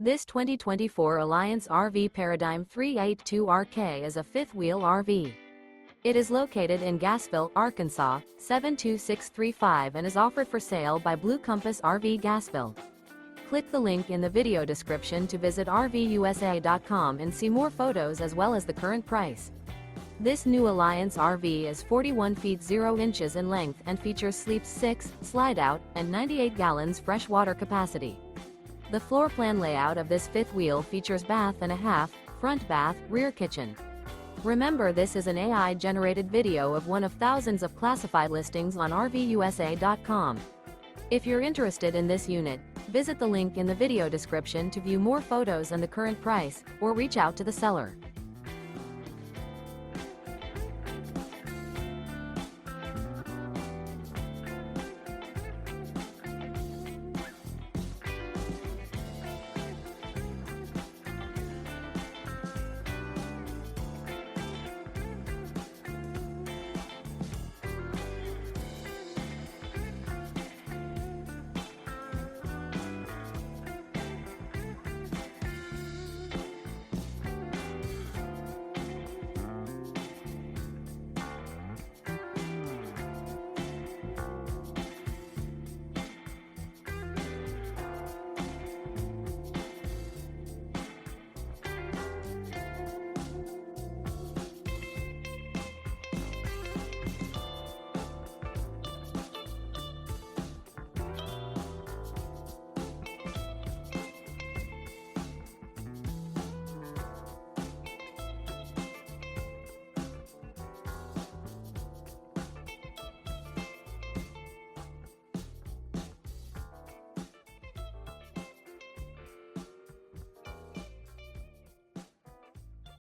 This 2024 Alliance RV Paradigm 382RK is a fifth-wheel RV. It is located in Gassville, Arkansas, 72635 and is offered for sale by Blue Compass RV Gassville. Click the link in the video description to visit RVUSA.com and see more photos as well as the current price. This new Alliance RV is 41 feet 0 inches in length and features sleeps 6, slide-out, and 98 gallons fresh water capacity. The floor plan layout of this fifth wheel features bath and a half, front bath, rear kitchen. Remember, this is an AI-generated video of one of thousands of classified listings on RVUSA.com. If you're interested in this unit, visit the link in the video description to view more photos and the current price, or reach out to the seller.